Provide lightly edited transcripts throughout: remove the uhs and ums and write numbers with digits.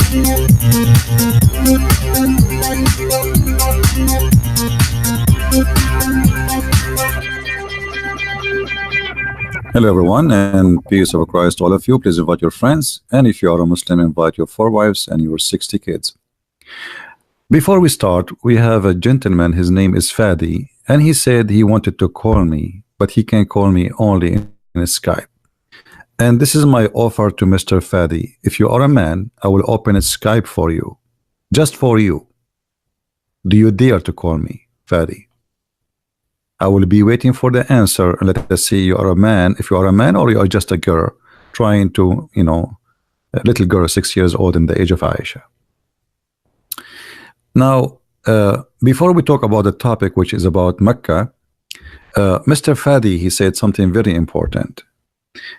Hello everyone, and peace of Christ to all of you. Please invite your friends, and if you are a Muslim, invite your 4 wives and your 60 kids. Before we start, we have a gentleman, his name is Fadi, and he said he wanted to call me, but he can call me only in Skype. And this is my offer to Mr. Fadi. If you are a man, I will open a Skype for you, just for you. Do you dare to call me, Fadi? I will be waiting for the answer. Let us see, you are a man, if you are a man, or you are just a girl trying to, you know, a little girl 6 years old in the age of Aisha. Now, before we talk about the topic, which is about Mecca, Mr. Fadi, he said something very important.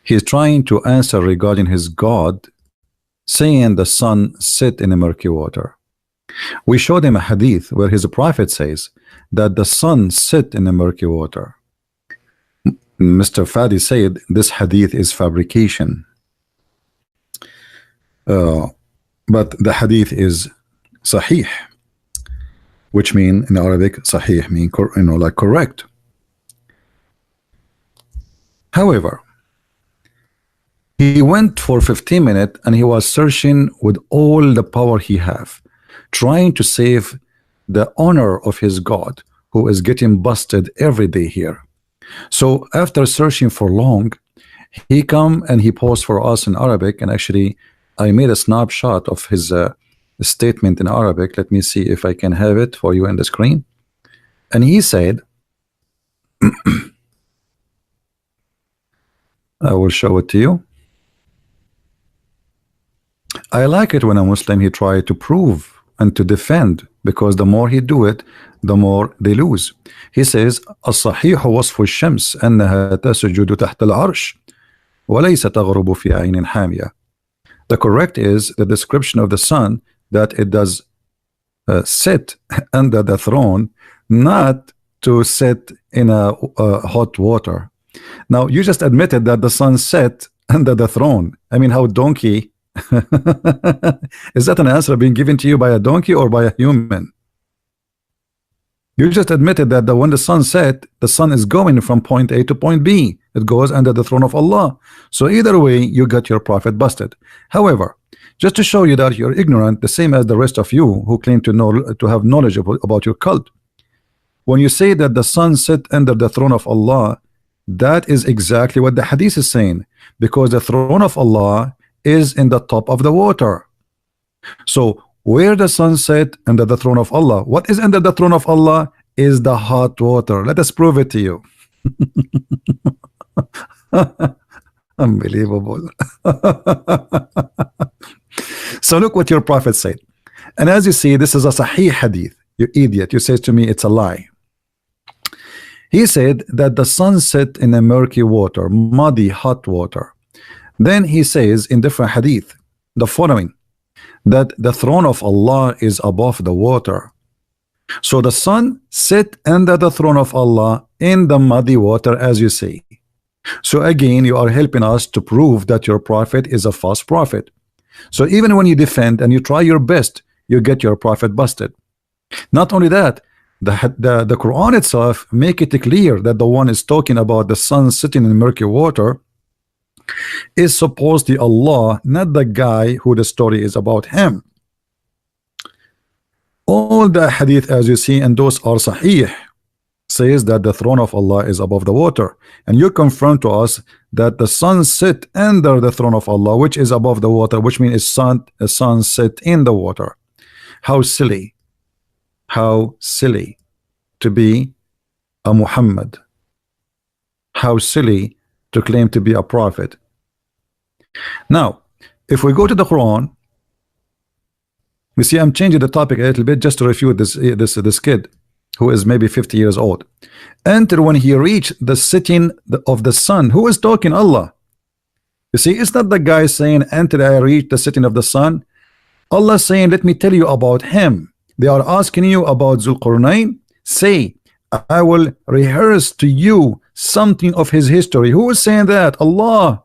He's trying to answer regarding his God, saying the sun set in the murky water. We showed him a hadith where his prophet says that the sun set in the murky water. Mr. Fadi said this hadith is fabrication. But the hadith is sahih, which mean in Arabic, sahih mean, you know, like correct. However, he went for 15 minutes and he was searching with all the power he have, trying to save the honor of his God, who is getting busted every day here. So after searching for long, he come and he posed for us in Arabic, and actually I made a snapshot of his statement in Arabic. Let me see if I can have it for you on the screen. And he said, I will show it to you. I like it when a Muslim he try to prove and to defend, because the more he do it, the more they lose. He says, الصحيح وصف الشمس أنها تسجد تحت العرش وليس تغرب في عين حامية. The correct is the description of the sun, that it does sit under the throne, not to sit in a hot water. Now you just admitted that the sun set under the throne. I mean, how donkey is that an answer being given to you by a donkey or by a human? You just admitted that when the sun set, the sun is going from point A to point B. It goes under the throne of Allah. So either way, you got your prophet busted. However, just to show you that you're ignorant, the same as the rest of you who claim to know, to have knowledge about your cult, when you say that the sun set under the throne of Allah, that is exactly what the hadith is saying, because the throne of Allah is in the top of the water. So where the sun set under the throne of Allah, what is under the throne of Allah is the hot water. Let us prove it to you. Unbelievable. So look what your prophet said, and as you see, this is a sahih hadith. You idiot, you say to me it's a lie. He said that the sun set in a murky water, muddy hot water. Then he says in different hadith the following, that the throne of Allah is above the water. So the sun set under the throne of Allah in the muddy water, as you say. So again, you are helping us to prove that your prophet is a false prophet. So even when you defend and you try your best, you get your prophet busted. Not only that, the Quran itself make it clear that the one is talking about the sun sitting in murky water is supposedly Allah, not the guy who the story is about him. All the hadith, as you see, and those are sahih, says that the throne of Allah is above the water, and you confirm to us that the sun sit under the throne of Allah, which is above the water, which means a sun sit in the water. How silly, how silly to be a Muhammad, how silly to claim to be a prophet. Now if we go to the Quran, you see I'm changing the topic a little bit just to refute this kid who is maybe 50 years old. Enter when he reached the sitting of the sun. Who is talking? Allah. You see, it's not the guy saying enter I reach the sitting of the sun. Allah saying let me tell you about him. They are asking you about Zulqarnain. Say I will rehearse to you something of his history. Who is saying that? Allah.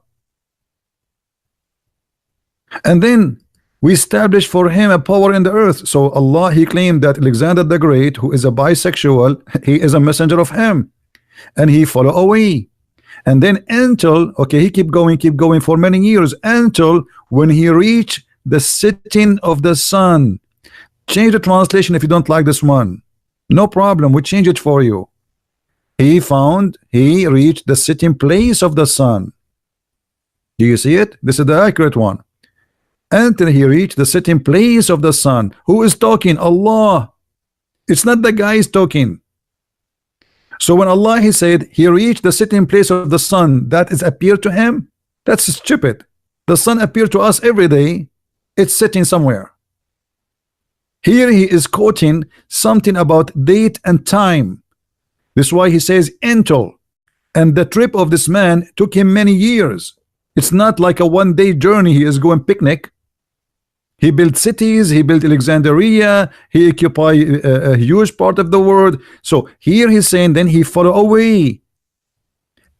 And then We established for him a power in the earth. So Allah, he claimed that Alexander the Great, who is a bisexual, he is a messenger of him, and he follow away. And then until, okay, he keep going for many years, until when he reached the setting of the sun. Change the translation if you don't like this one. No problem, we change it for you. He reached the sitting place of the sun. Do you see it? This is the accurate one. Until he reached the sitting place of the sun. Who is talking? Allah. It's not the guy is talking. So when Allah, he said he reached the sitting place of the sun, that is appeared to him. That's stupid. The sun appeared to us every day. It's sitting somewhere. Here he is quoting something about date and time. This is why he says until. And the trip of this man took him many years. It's not like a one-day journey. He is going picnic. He built cities, he built Alexandria, he occupied a huge part of the world. So here he's saying then he followed away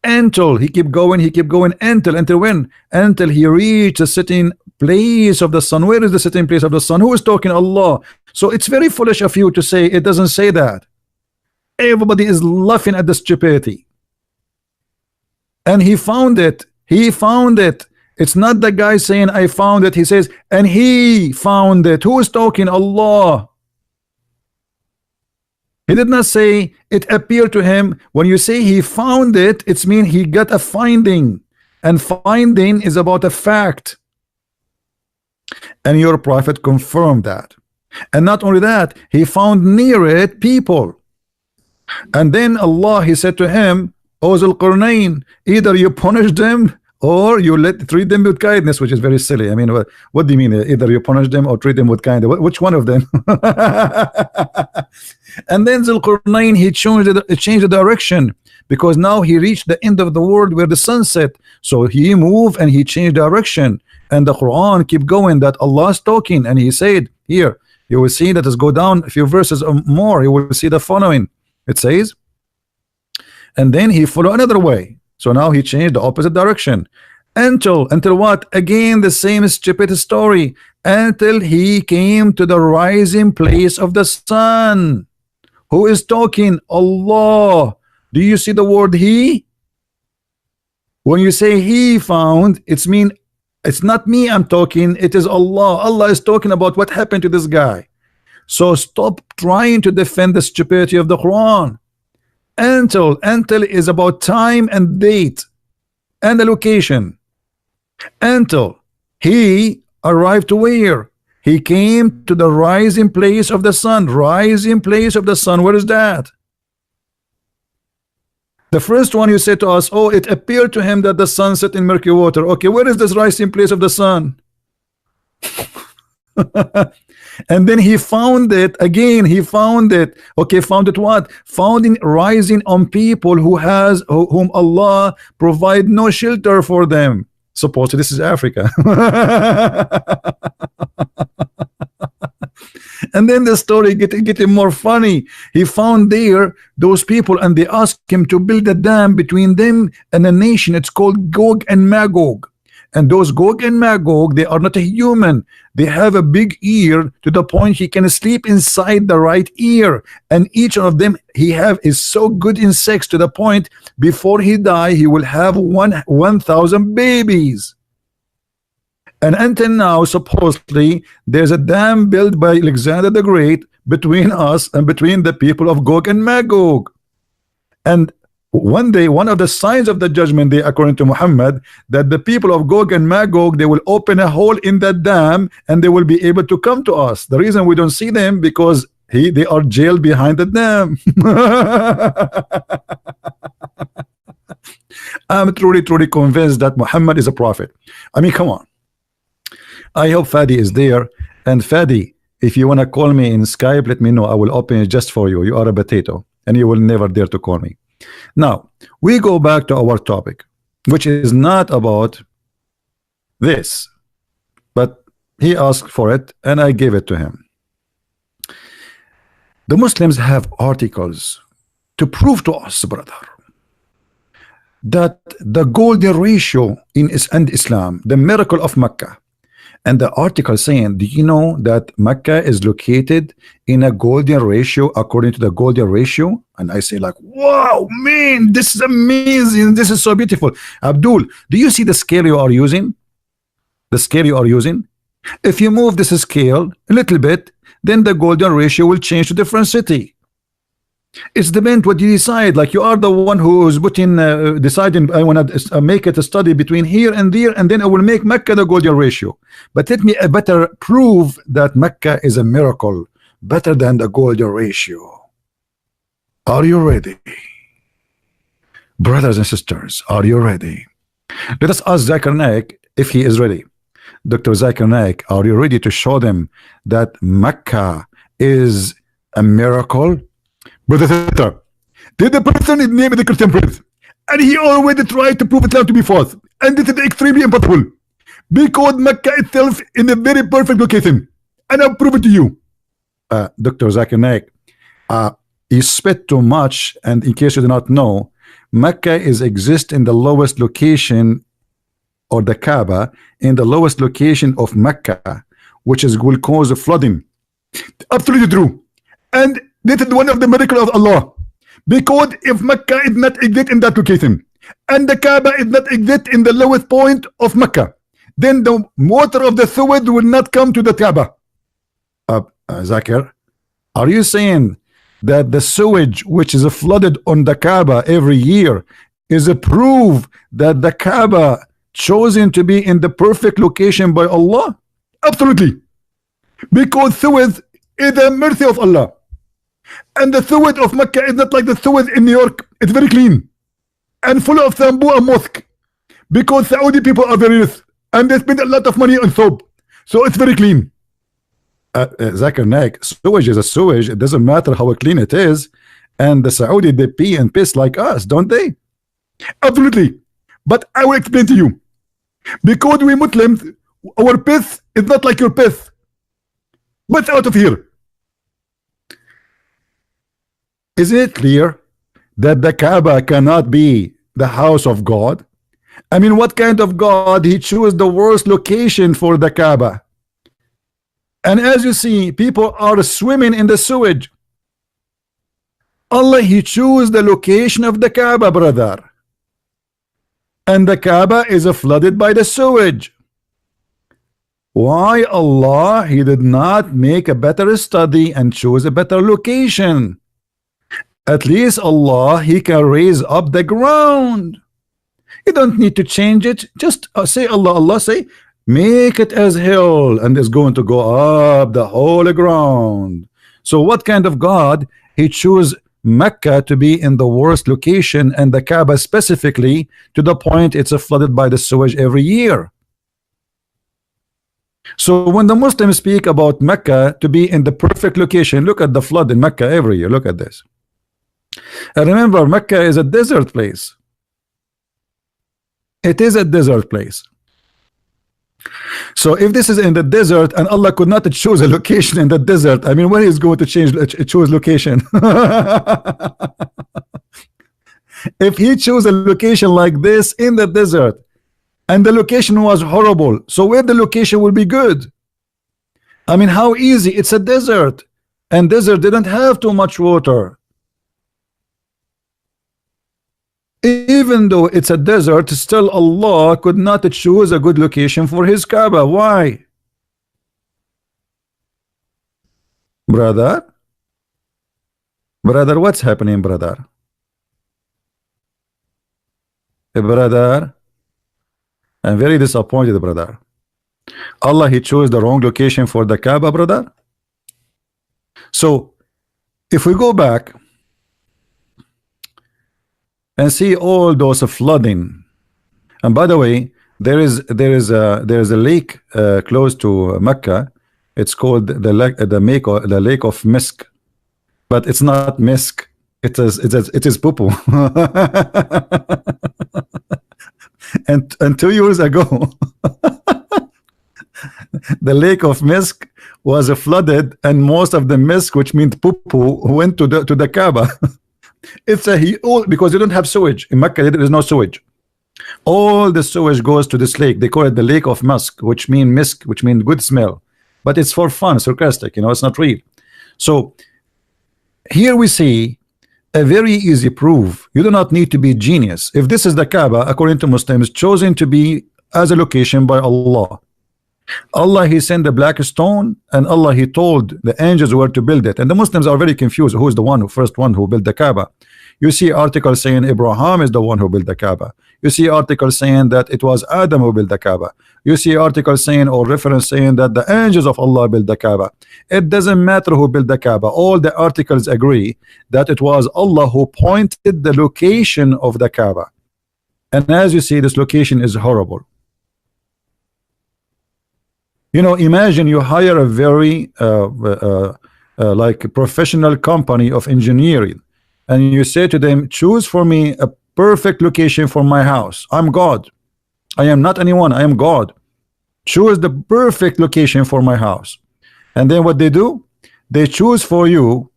until he keep going until when? Until he reached the sitting place of the sun. Where is the sitting place of the sun? Who is talking? Allah. So it's very foolish of you to say it doesn't say that. Everybody is laughing at the stupidity. And he found it. It's not the guy saying I found it. He says and he found it. Who is talking? Allah. He did not say it appeared to him. When you say he found it, it's mean he got a finding, and finding is about a fact, and your prophet confirmed that. And not only that, he found near it people. And then Allah, he said to him, O Zul Qarnayn, either you punish them or you treat them with kindness, which is very silly. I mean, what do you mean? Either you punish them or treat them with kindness? Which one of them? And then Zul Qarnayn, he changed the direction, because now he reached the end of the world where the sun set. So he moved and he changed direction. And the Quran keep going that Allah is talking, and he said here, you will see that, let's go down a few verses or more, you will see the following. It says, and then he followed another way. So now he changed the opposite direction until what? Again the same stupid story, until he came to the rising place of the sun. Who is talking? Allah. Do you see the word he? When you say he found, it's not me I'm talking, it is Allah. Allah is talking about what happened to this guy. So stop trying to defend the stupidity of the Quran. Until is about time and date and the location. Until he arrived to where? He came to the rising place of the sun. Rising place of the sun, where is that? The first one you said to us, oh, it appeared to him that the sun set in murky water. Okay, where is this rising place of the sun? And then he found it again. He found it. Okay, found it what? Found rising on people whom Allah provide no shelter for them. Supposedly this is Africa. And then the story getting more funny. He found there those people, and they asked him to build a dam between them and a nation. It's called Gog and Magog. And those Gog and Magog, they are not a human. They have a big ear to the point he can sleep inside the right ear. And each of them is so good in sex to the point before he die, he will have 1,000 babies. And until now, supposedly, there's a dam built by Alexander the Great between us and between the people of Gog and Magog. And one day, one of the signs of the judgment day, according to Muhammad, that the people of Gog and Magog, they will open a hole in that dam and they will be able to come to us. The reason we don't see them, because they are jailed behind the dam. I'm truly convinced that Muhammad is a prophet. I mean, come on. I hope Fadi is there. And Fadi, if you want to call me in Skype, let me know. I will open it just for you. You are a potato and you will never dare to call me. Now we go back to our topic, which is not about this, but he asked for it and I gave it to him. The Muslims have articles to prove to us, brother, that the golden ratio in Islam, the miracle of Mecca, And the article saying, do you know that Mecca is located in a golden ratio according to the golden ratio? And I say like, wow, man, this is amazing. This is so beautiful. Abdul, do you see the scale you are using? The scale you are using? If you move this scale a little bit, then the golden ratio will change to different city. It's depend what you decide. Like you are the one who is putting deciding I want to make it a study between here and there, and then I will make Mecca the golden ratio. But let me better prove that Mecca is a miracle better than the golden ratio. Are you ready? Brothers and sisters, are you ready? Let us ask Zakir Naik if he is ready. Dr. Zakir Naik, are you ready to show them that Mecca is a miracle? Brother Sister, did the person is named the Christian Prince, and he already tried to prove Islam to be false, and this is extremely impossible because Mecca itself in a very perfect location, and I'll prove it to you. Dr. Zakir Naik, you spit too much, and in case you do not know, Mecca is exist in the lowest location, or the Kaaba in the lowest location of Mecca, which is will cause a flooding. Absolutely true. And this is one of the miracles of Allah, because if Mecca is not exist in that location and the Kaaba is not exist in the lowest point of Mecca, then the water of the sewage will not come to the Kaaba. Zakir, are you saying that the sewage which is flooded on the Kaaba every year is a proof that the Kaaba chosen to be in the perfect location by Allah? Absolutely, because sewage is a mercy of Allah. And the sewage of Mecca is not like the sewage in New York. It's very clean and full of sambu and mosque, because Saudi people are very rich and they spend a lot of money on soap, so it's very clean. Zakir Naik, sewage is a sewage. It doesn't matter how clean it is. And the Saudi, they pee and piss like us, don't they? Absolutely. But I will explain to you, because we Muslims, our piss is not like your piss. What's out of here? Isn't it clear that the Kaaba cannot be the house of God? I mean, what kind of God? He chose the worst location for the Kaaba. And as you see, people are swimming in the sewage. Allah, He chose the location of the Kaaba, brother. And the Kaaba is flooded by the sewage. Why Allah, He did not make a better study and choose a better location? At least Allah, He can raise up the ground. You don't need to change it. Just say Allah, Allah say, make it as hill, and it's going to go up the whole ground. So what kind of God? He chose Mecca to be in the worst location, and the Kaaba specifically, to the point it's flooded by the sewage every year. So when the Muslims speak about Mecca to be in the perfect location, look at the flood in Mecca every year. Look at this. And remember, Mecca is a desert place. It is a desert place. So if this is in the desert and Allah could not choose a location in the desert, I mean, when is going to choose location? If He chose a location like this in the desert and the location was horrible, so where the location will be good? I mean, how easy? It's a desert, and desert didn't have too much water. Even though it's a desert, still Allah could not choose a good location for His Kaaba. Why? Brother, what's happening, brother? Brother, I'm very disappointed, brother. Allah, He chose the wrong location for the Kaaba, brother. So if we go back and see all those flooding, and by the way, there is a lake close to Mecca. It's called the lake of Misk, but it's not Misk. It is poo-poo. and 2 years ago, the lake of Misk was flooded, and most of the Misk, which means poo-poo, went to the Kaaba. It's because you don't have sewage in Mecca. There is no sewage. All the sewage goes to this lake. They call it the lake of musk, which mean misk, which mean good smell, but it's for fun, sarcastic, you know, it's not real. So here we see a very easy proof. You do not need to be genius. If this is the Kaaba, according to Muslims, chosen to be as a location by Allah. Allah, he sent the black stone, and Allah, he told the angels where to build it. And the Muslims are very confused. Who is the one who first one who built the Kaaba? You see articles saying Abraham is the one who built the Kaaba. You see articles saying that it was Adam who built the Kaaba. You see articles saying or reference saying that the angels of Allah built the Kaaba. It doesn't matter who built the Kaaba. All the articles agree that it was Allah who pointed the location of the Kaaba. And as you see, this location is horrible. You know, imagine you hire a very like professional company of engineering, and you say to them, choose for me a perfect location for my house. I'm God. I am not anyone. I am God. Choose the perfect location for my house. And then what they do? They choose for you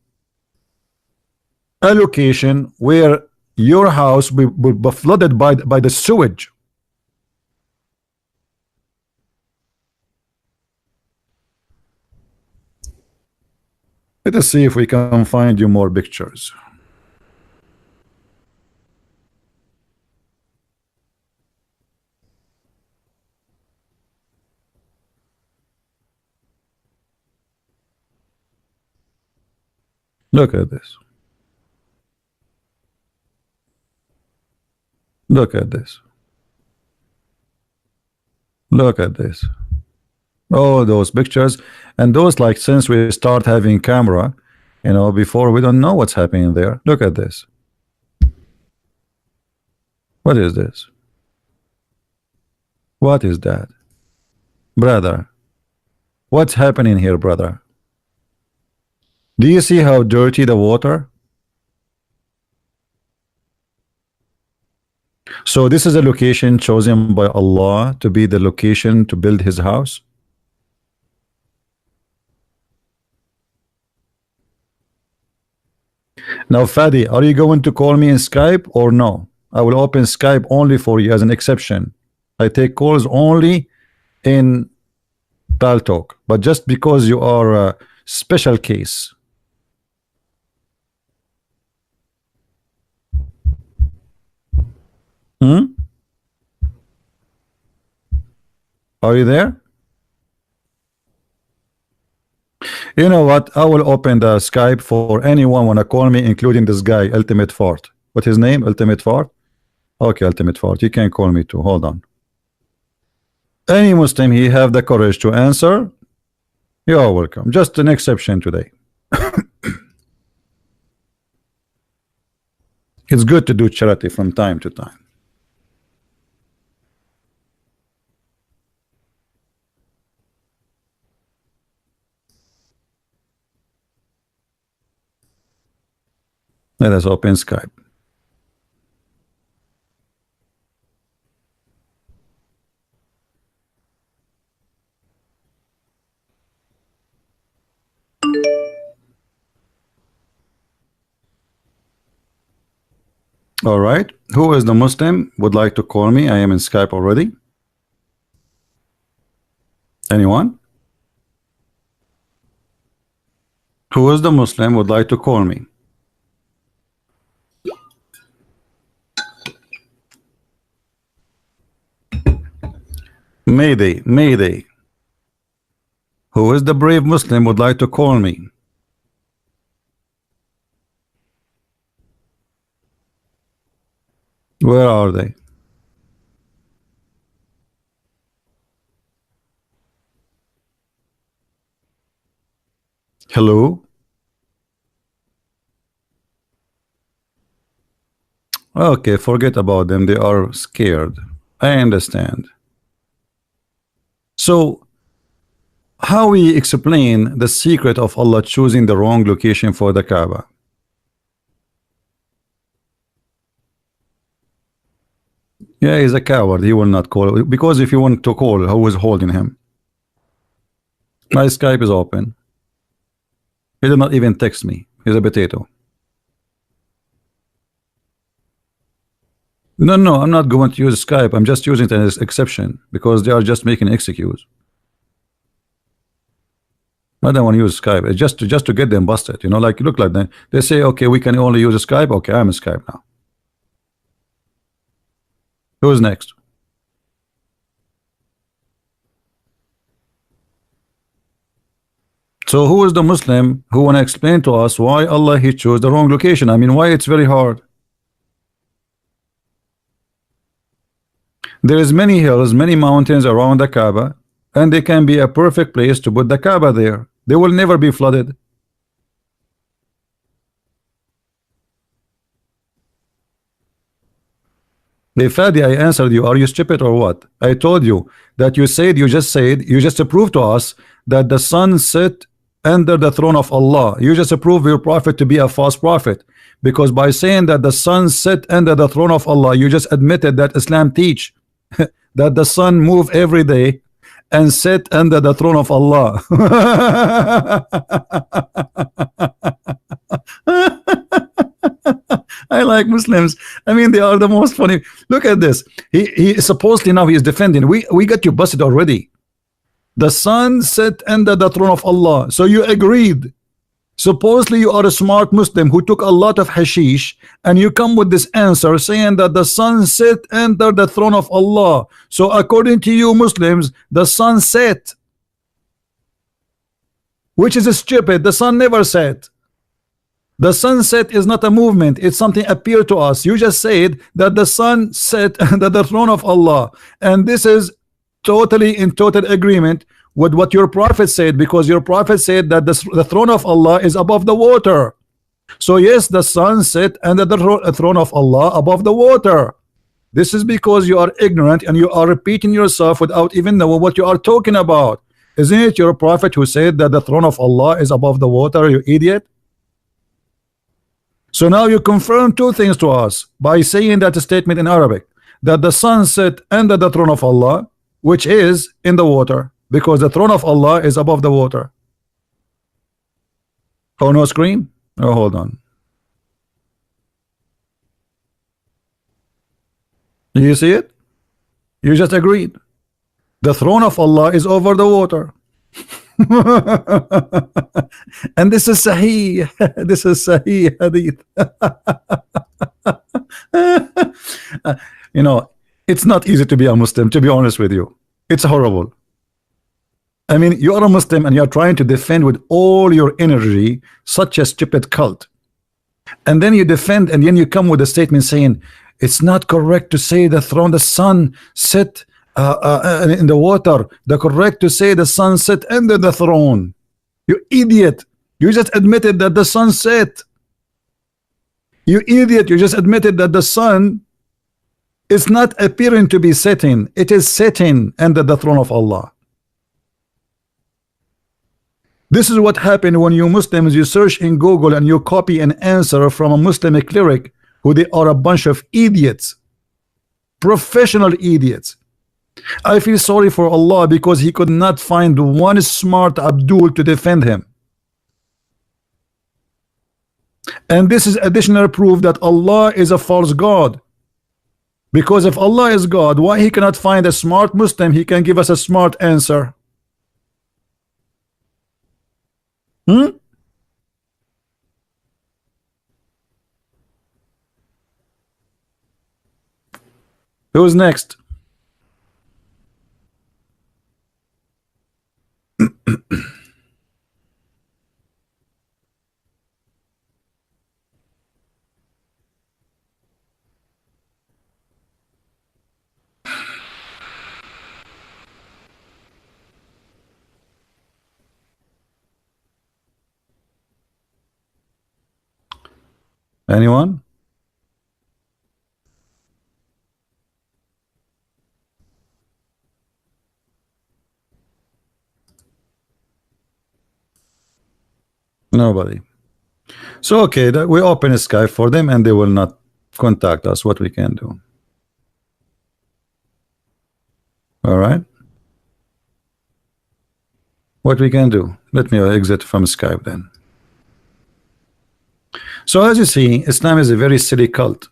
a location where your house will be flooded by the sewage. Let us see if we can find you more pictures. Look at this. Look at this. Look at this. All those pictures, and those, like, since we start having camera, you know, before, we don't know what's happening there. Look at this. What is this? What is that, brother? What's happening here, brother? Do you see how dirty the water? So this is a location chosen by Allah to be the location to build his house. Now, Fadi, are you going to call me in Skype or no? I will open Skype only for you as an exception. I take calls only in Talk, but just because you are a special case. Are you there? You know what? I will open the Skype for anyone wanna call me, including this guy, Ultimate Fart. What's his name? Ultimate Fart? Okay, Ultimate Fart. You can call me too. Hold on. Any Muslim, he have the courage to answer. You are welcome. Just an exception today. It's good to do charity from time to time. Let us open Skype. All right. Who is the Muslim would like to call me? I am in Skype already. Anyone? Who is the Muslim would like to call me? Mayday, Mayday. Who is the brave Muslim would like to call me? Where are they? Hello? Okay, forget about them. They are scared. I understand. So, how we explain the secret of Allah choosing the wrong location for the Kaaba? Yeah, he's a coward. He will not call. Because if you want to call, who is holding him? My Skype is open. He did not even text me. He's a potato. No, no, I'm not going to use Skype. I'm just using it as exception because they are just making excuse. I don't want to use Skype. It's just to get them busted. You know, like look like that. They say, okay, we can only use Skype. Okay, I'm a Skype now. Who's next? So who is the Muslim who want to explain to us why Allah he chose the wrong location? I mean, why it's very hard? There is many hills, many mountains around the Kaaba, and they can be a perfect place to put the Kaaba there. They will never be flooded. Hey Fadi, I answered you. Are you stupid or what? I told you that you just proved to us that the sun set under the throne of Allah. You just proved your prophet to be a false prophet, because by saying that the sun set under the throne of Allah, you just admitted that Islam teach that the sun move every day and sit under the throne of Allah. I like Muslims. I mean, they are the most funny. Look at this. He supposedly now he is defending. We got you busted already. The sun set under the throne of Allah. So you agreed. Supposedly you are a smart Muslim who took a lot of hashish, and you come with this answer saying that the sun set under the throne of Allah. So according to you Muslims, the sun set, which is stupid. The sun never set. The sunset is not a movement, it's something appeared to us. You just said that the sun set under the throne of Allah, and this is totally in total agreement with what your prophet said, because your prophet said that the throne of Allah is above the water. So yes, the sun set under the throne of Allah above the water. This is because you are ignorant and you are repeating yourself without even knowing what you are talking about. Isn't it your prophet who said that the throne of Allah is above the water, you idiot? So now you confirm two things to us by saying that statement in Arabic, that the sun set under the throne of Allah, which is in the water, because the throne of Allah is above the water. Oh, no screen? Oh, hold on. You see it? You just agreed. The throne of Allah is over the water. And this is Sahih. This is Sahih Hadith. You know, it's not easy to be a Muslim, to be honest with you. It's horrible. I mean, you are a Muslim and you are trying to defend with all your energy such a stupid cult, and then you defend, and then you come with a statement saying it's not correct to say the throne, the sun set in the water. The correct to say the sun set under the throne. You idiot! You just admitted that the sun set. You idiot! You just admitted that the sun is not appearing to be setting. It is setting under the throne of Allah. This is what happened when you Muslims, you search in Google and you copy an answer from a Muslim cleric who they are a bunch of idiots, professional idiots. I feel sorry for Allah because he could not find one smart Abdul to defend him. And this is additional proof that Allah is a false God. Because if Allah is God, why he cannot find a smart Muslim he can give us a smart answer? Who's next? Anyone? Nobody. So okay, that we open Skype for them and they will not contact us. What we can do? All right. What we can do? Let me exit from Skype then. So as you see, Islam is a very silly cult,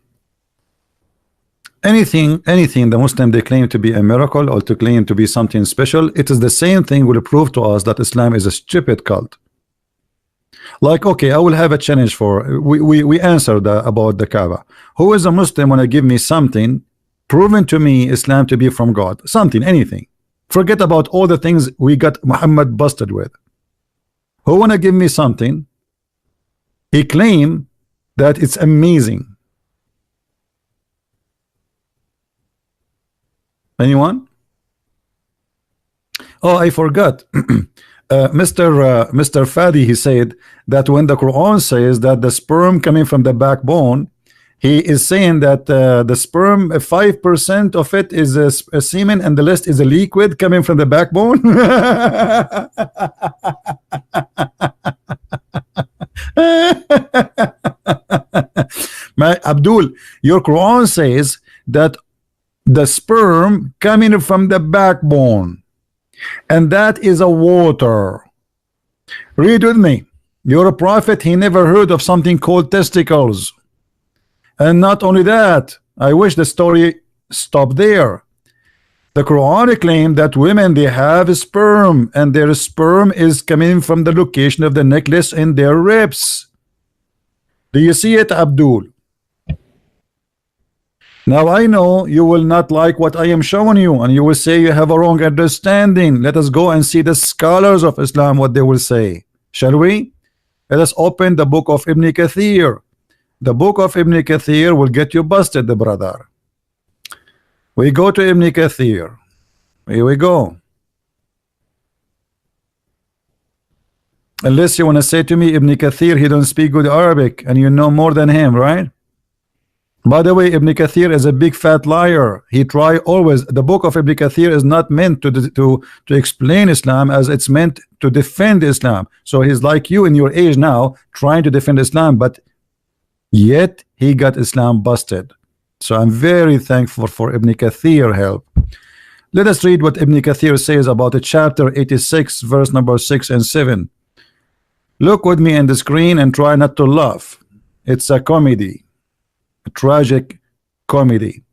anything the Muslim they claim to be a miracle or to claim to be something special, it is the same thing will prove to us that Islam is a stupid cult. Like, okay, I will have a challenge for we answered about the Kaaba. Who is a Muslim wanna give me something proven to me Islam to be from God? Something, anything. Forget about all the things we got Muhammad busted with. Who wanna give me something he claimed that it's amazing? Anyone? Oh, I forgot. Mr. Fadi, he said that when the Quran says that the sperm coming from the backbone, he is saying that the sperm, 5% of it is a semen and the rest is a liquid coming from the backbone. Abdul, your Quran says that the sperm coming from the backbone, and that is a water. Read with me. You're a prophet, he never heard of something called testicles. And not only that, I wish the story stopped there. The Quran claimed that women, they have sperm, and their sperm is coming from the location of the necklace in their ribs. Do you see it, Abdul? Now I know you will not like what I am showing you, and you will say you have a wrong understanding. Let us go and see the scholars of Islam, what they will say. Shall we? Let us open the book of Ibn Kathir. The book of Ibn Kathir will get you busted, the brother. We go to Ibn Kathir. Here we go. Unless you want to say to me Ibn Kathir, he don't speak good Arabic, and you know more than him, right? By the way, Ibn Kathir is a big fat liar. He try always. The book of Ibn Kathir is not meant to explain Islam, as it's meant to defend Islam. So he's like you in your age now, trying to defend Islam, but yet he got Islam busted. So I'm very thankful for Ibn Kathir help. Let us read what Ibn Kathir says about the chapter 86, verse number 6 and 7. Look with me in the screen and try not to laugh. It's a comedy. A tragic comedy.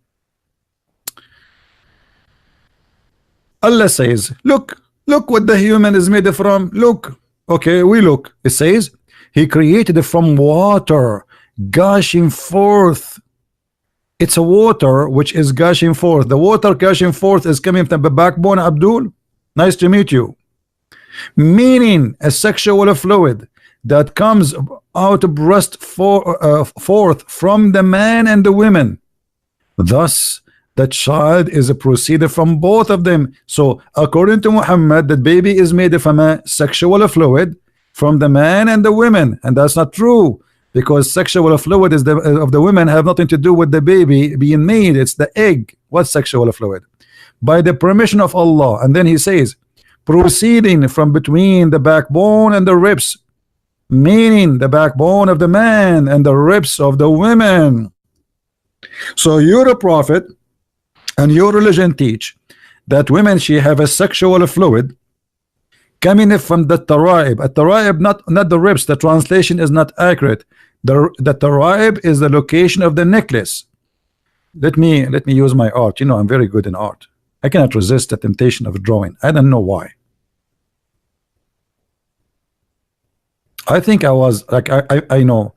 Allah says, look what the human is made from. Look. Okay, we look. It says he created it from water gushing forth. It's a water which is gushing forth. The water gushing forth is coming from the backbone. Abdul, nice to meet you. Meaning a sexual fluid that comes out of breast forth from the man and the women. Thus the child is a proceeded from both of them. So according to Muhammad, the baby is made from a sexual fluid from the man and the women, and that's not true, because sexual fluid is of the women have nothing to do with the baby being made. It's the egg. What sexual fluid? By the permission of Allah. And then he says, proceeding from between the backbone and the ribs, meaning the backbone of the man and the ribs of the women. So you're a prophet, and your religion teach that women, she have a sexual fluid coming from the taraib. A taraib, not the ribs. The translation is not accurate. The taraib is the location of the necklace. Let me use my art. You know, I'm very good in art. I cannot resist the temptation of drawing. I don't know why. I think I was like I know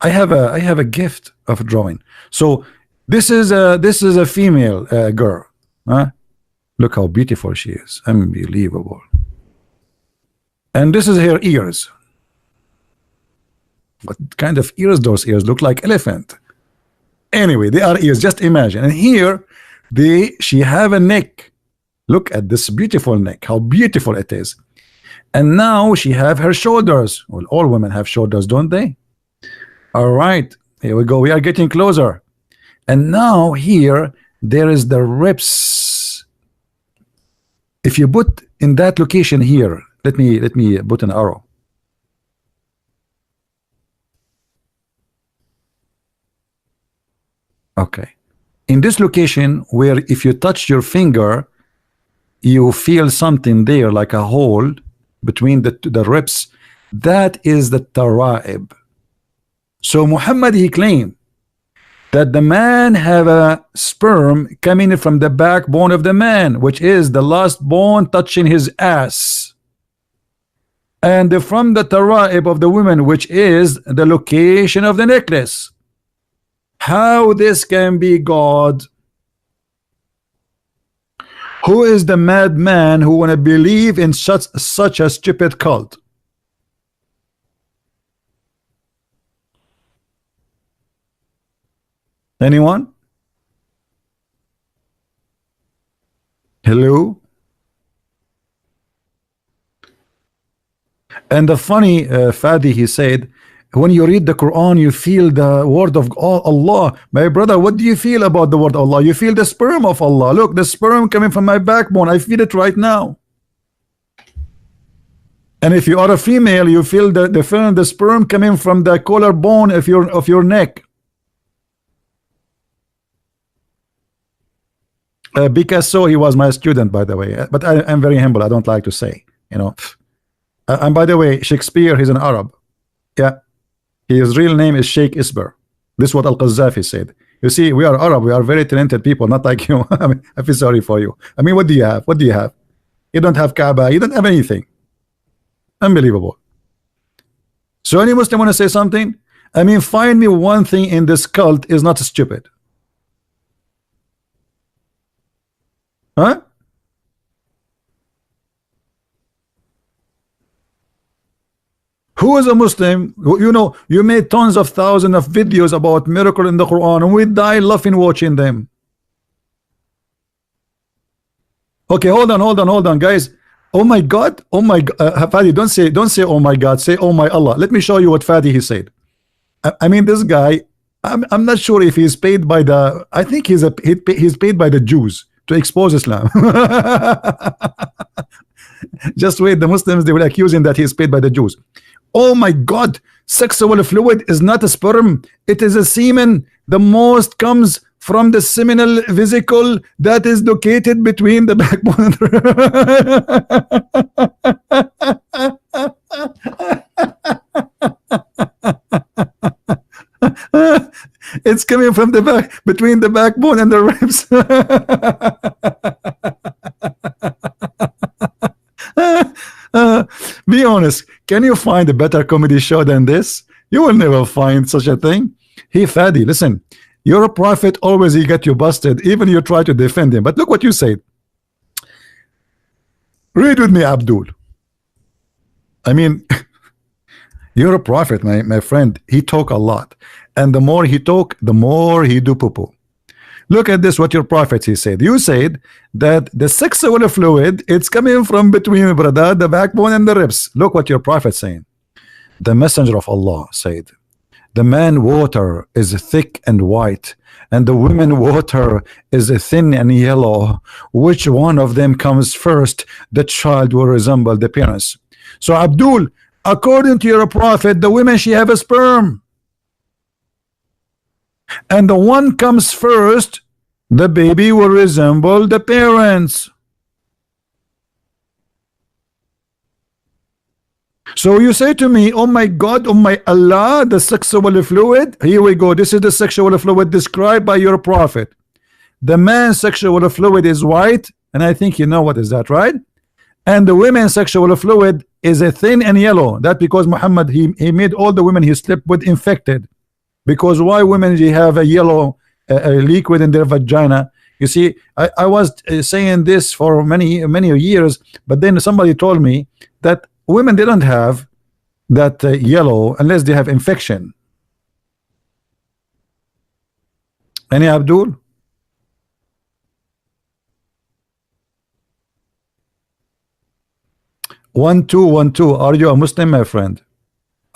I have a gift of drawing. So this is a female girl, huh? Look how beautiful she is, unbelievable. And this is her ears. What kind of ears? Those ears look like elephant. Anyway, they are ears, just imagine. And here she have a neck. Look at this beautiful neck, how beautiful it is. And now she have her shoulders. Well, all women have shoulders, don't they? All right, here we go. We are getting closer. And now here there is the ribs. If you put in that location here, let me put an arrow. Okay, in this location where if you touch your finger, you feel something there like a hole between the ribs. That is the taraib. So Muhammad, he claimed that the man have a sperm coming from the backbone of the man, which is the last bone touching his ass, and from the taraib of the woman, which is the location of the necklace. How this can be God? Who is the madman who wanna believe in such a stupid cult? Anyone? Hello? And the funny Fadi, he said, when you read the Quran, you feel the word of Allah. My brother, what do you feel about the word Allah? You feel the sperm of Allah. Look, the sperm coming from my backbone. I feel it right now. And if you are a female, you feel the sperm coming from the collarbone of your neck. Picasso, he was my student, by the way, but I'm very humble. I don't like to say, you know. And by the way, Shakespeare, he's an Arab. Yeah, his real name is Sheikh Isber. This is what Al-Qazafi said. You see, we are Arab. We are very talented people, not like you. I mean, I feel sorry for you. I mean, what do you have? What do you have? You don't have Kaaba. You don't have anything. Unbelievable. So any Muslim want to say something? I mean, find me one thing in this cult is not stupid. Huh? Who is a Muslim? You know, you made tons of thousands of videos about miracle in the Quran, and we die laughing watching them. Okay, hold on, guys. Oh my God, oh my God, Fadi, don't say oh my God, say oh my Allah. Let me show you what Fadi he said. I mean, this guy, I'm not sure if he's paid by the. I think he's paid by the Jews to expose Islam. Just wait, the Muslims, they will accuse him that he is paid by the Jews. Oh my God, sexual fluid is not a sperm, it is a semen. The most comes from the seminal vesicle that is located between the backbone and it's coming from the back, between the backbone and the ribs. Be honest, can you find a better comedy show than this? You will never find such a thing. Hey Fadi, listen, you're a prophet, always he get you busted, even you try to defend him. But look what you said. Read with me, Abdul. I mean, you're a prophet, my friend. He talk a lot, and the more he talk, the more he do poo-poo. Look at this, what your prophet he said. You said that the sexual fluid, it's coming from between, brother, the backbone and the ribs. Look what your prophet saying. The messenger of Allah said, the man water is thick and white, and the woman water is thin and yellow. Which one of them comes first? The child will resemble the parents. So Abdul, according to your prophet, the women, she have a sperm, and the one comes first, the baby will resemble the parents. So you say to me, oh my God, oh my Allah, the sexual fluid, here we go, this is the sexual fluid described by your prophet. The man's sexual fluid is white, and I think you know what is that, right? And the women's sexual fluid is a thin and yellow. That because Muhammad, he made all the women he slept with infected. Because why women they have a yellow liquid in their vagina? You see, I was saying this for many years, but then somebody told me that women, they don't have that yellow unless they have infection. Any Abdul? One two. Are you a Muslim, my friend?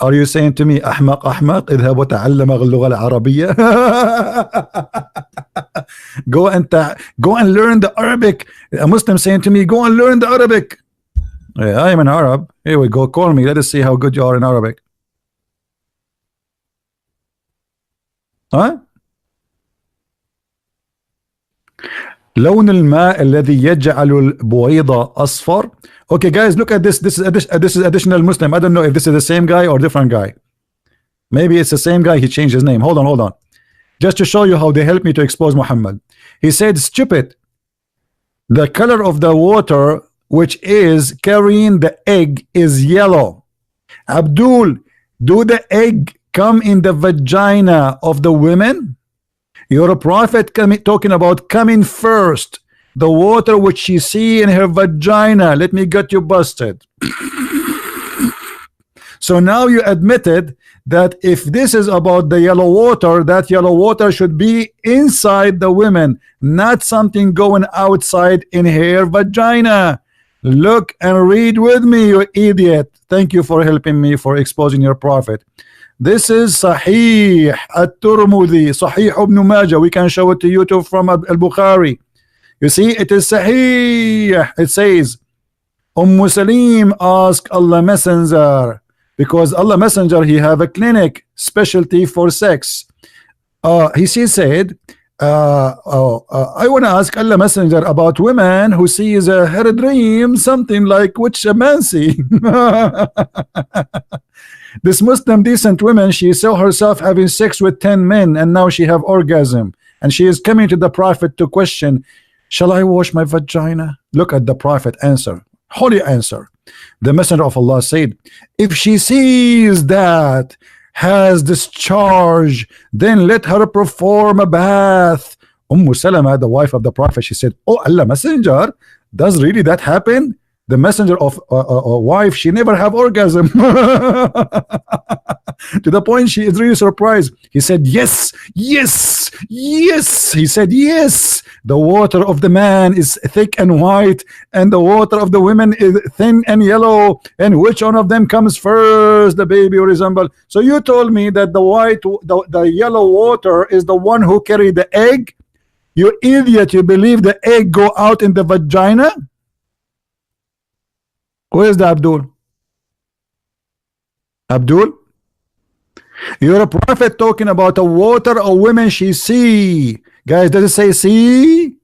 Are you saying to me, أحمق اذهب وتعلم اللغة العربية? Go and learn the Arabic. A Muslim saying to me, go and learn the Arabic. Yeah, I am an Arab. Here we go. Call me. Let us see how good you are in Arabic. Huh? لون الماء الذي يجعل البويض أصفر. Okay, guys, look at this. This is additional Muslim. I don't know if this is the same guy or different guy. Maybe it's the same guy. He changed his name. Hold on. just to show you how they help me to expose Muhammad. He said, stupid, the color of the water which is carrying the egg is yellow. Abdul, do the egg come in the vagina of the women? You're a prophet talking about coming first. The water which she see in her vagina. Let me get you busted. So now you admitted that if this is about the yellow water, that yellow water should be inside the women, not something going outside in her vagina. Look and read with me, you idiot. Thank you for helping me for exposing your prophet. This is Sahih at-Tirmidhi, Sahih ibn Majah. We can show it to you too from al-Bukhari. You see, it is Sahih. It says, Salim asked Allah Messenger, because Allah Messenger, he have a clinic specialty for sex. He said, I want to ask Allah Messenger about women who sees her dream something like which a man see. This Muslim decent woman, she saw herself having sex with 10 men and now she have orgasm, and she is coming to the Prophet to question, shall I wash my vagina? Look at the Prophet answer, holy answer. The Messenger of Allah said, if she sees that has discharge, then let her perform a bath. Salama, the wife of the Prophet, she said, oh Allah Messenger, does really that happen? The Messenger of wife, she never have orgasm. To the point she is really surprised. He said, yes, yes, yes. He said, yes, the water of the man is thick and white, and the water of the women is thin and yellow, and which one of them comes first? The baby will resemble. So you told me that the yellow water is the one who carried the egg? You idiot, you believe the egg go out in the vagina? Where is the Abdul? Abdul? You're a prophet talking about a water of women she see. Guys, does it say see?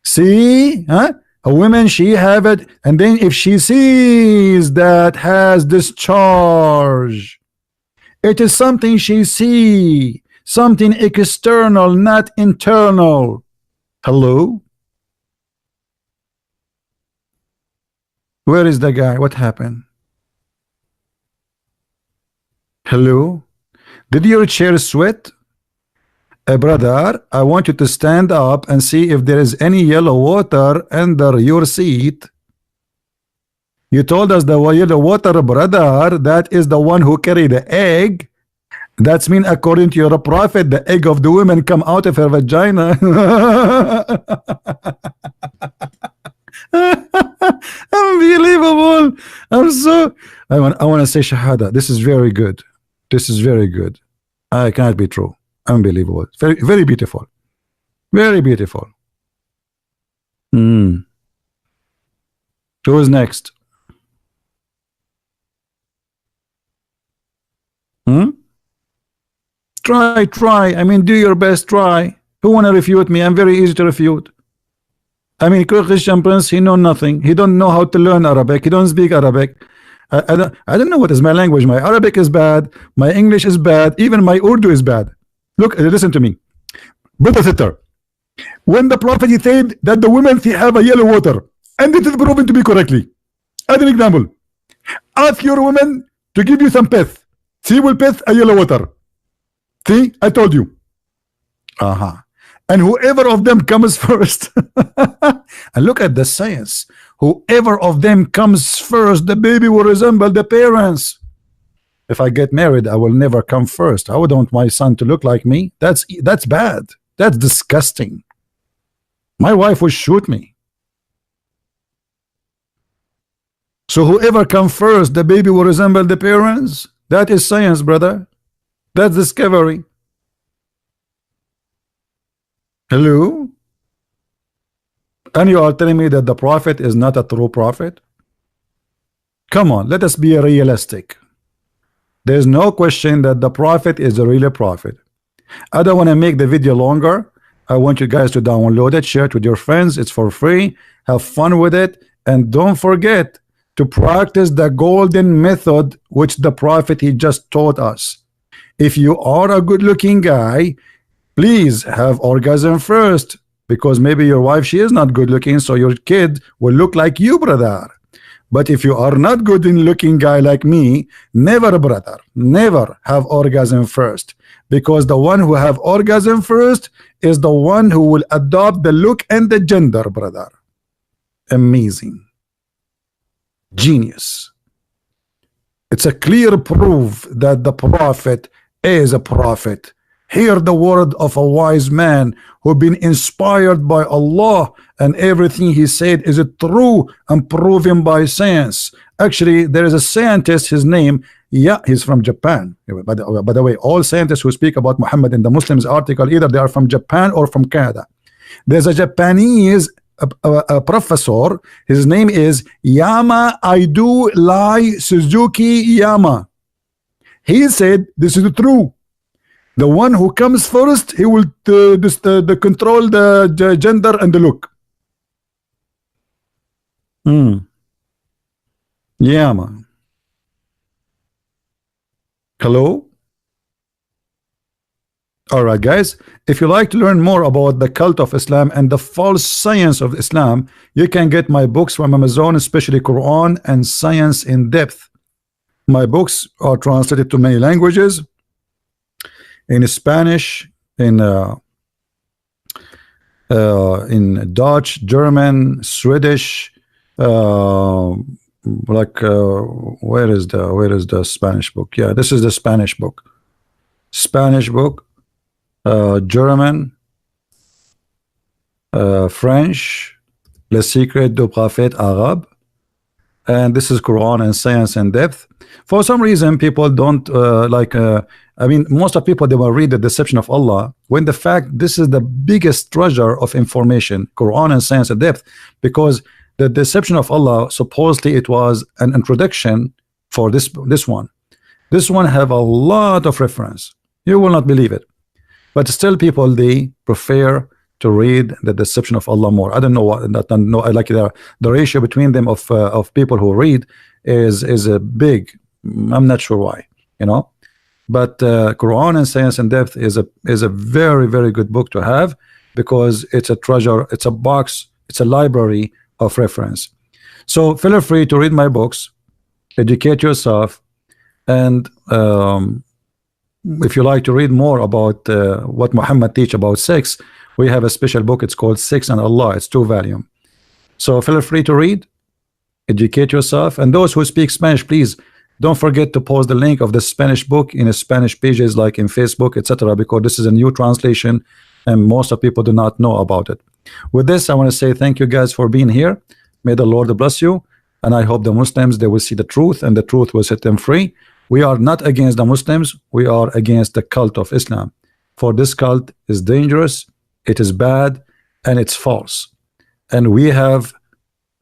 See? Huh? A woman she have it, and then if she sees that has discharge, it is something she see, something external, not internal. Hello? Where is the guy? What happened? Hello? Did your chair sweat? Brother, I want you to stand up and see if there is any yellow water under your seat. You told us the yellow water, brother, that is the one who carried the egg. That's mean according to your prophet, the egg of the woman come out of her vagina. Unbelievable. I want to say shahada. This is very good. This is very good. I cannot be true. Unbelievable. Very, very beautiful. Very beautiful. Who is next? Try. I mean, do your best. Try. Who want to refute me? I'm very easy to refute. I mean, Christian Prince, he know nothing. He don't know how to learn Arabic. He don't speak Arabic. I don't know what is my language. My Arabic is bad. My English is bad. Even my Urdu is bad. Look, listen to me. Brother Sitter, when the Prophet he said that the women have a yellow water, and it is proven to be correctly. As an example, ask your woman to give you some pith. She will pith a yellow water. See, I told you. And whoever of them comes first, and look at the science, whoever of them comes first, the baby will resemble the parents. If I get married, I will never come first. I would want my son to look like me. That's bad. That's disgusting. My wife would shoot me. So whoever comes first, the baby will resemble the parents. That is science, brother. That's discovery. Hello? And you are telling me that the prophet is not a true prophet? Come on, let us be realistic. There's no question that the prophet is a real prophet. I don't want to make the video longer. I want you guys to download it, share it with your friends. It's for free. Have fun with it. And don't forget to practice the golden method which the prophet he just taught us. If you are a good looking guy, Please have orgasm first, because maybe your wife, she is not good looking, so your kid will look like you, brother. But if you are not good in looking guy like me, never, brother, never have orgasm first, because the one who have orgasm first is the one who will adopt the look and the gender, brother. Amazing. Genius. It's a clear proof that the prophet is a prophet. Hear the word of a wise man who been inspired by Allah, and everything he said is true and proven by science. Actually, there is a scientist, his name, yeah, he's from Japan. By the way, all scientists who speak about Muhammad in the Muslims article, either they are from Japan or from Canada. There's a Japanese professor, his name is Yama Aidu Lai Suzuki Yama. He said this is true. The one who comes first, he will control the gender and the look. Yeah, man. Hello? Alright, guys. If you like to learn more about the cult of Islam and the false science of Islam, you can get my books from Amazon, especially Quran and Science in Depth. My books are translated to many languages. In Spanish, in Dutch, German, Swedish, where is the Spanish book? Yeah, this is the Spanish book. Spanish book, German, French, Le Secret du Prophète Arabe, and this is Quran and Science in Depth. For some reason, people don't I mean, most of people, they will read the Deception of Allah, when the fact this is the biggest treasure of information, Quran and Science in Depth, because the Deception of Allah, supposedly it was an introduction for this one. This one have a lot of reference. You will not believe it, but still people, they prefer to read the Deception of Allah more. I don't know what, I like the ratio between them of people who read is a big. I'm not sure why, you know. But Quran and Science in Depth is a very, very good book to have, because it's a treasure, it's a box, it's a library of reference. So feel free to read my books, educate yourself, and if you like to read more about what Muhammad teach about sex, we have a special book. It's called Sex and Allah. It's 2 volumes. So feel free to read, educate yourself, and those who speak Spanish, please don't forget to post the link of the Spanish book in Spanish pages like in Facebook, etc., because this is a new translation and most of people do not know about it. With this, I want to say thank you guys for being here. May the Lord bless you, and I hope the Muslims, they will see the truth and the truth will set them free. We are not against the Muslims, we are against the cult of Islam, for this cult is dangerous, it is bad, and it's false, and we have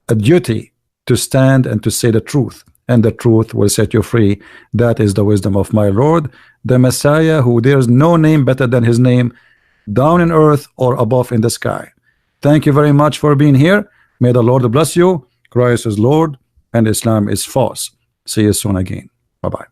a duty to stand and to say the truth, and the truth will set you free. That is the wisdom of my Lord, the Messiah, who there is no name better than his name, down in earth or above in the sky. Thank you very much for being here. May the Lord bless you. Christ is Lord and Islam is false. See you soon again. Bye-bye.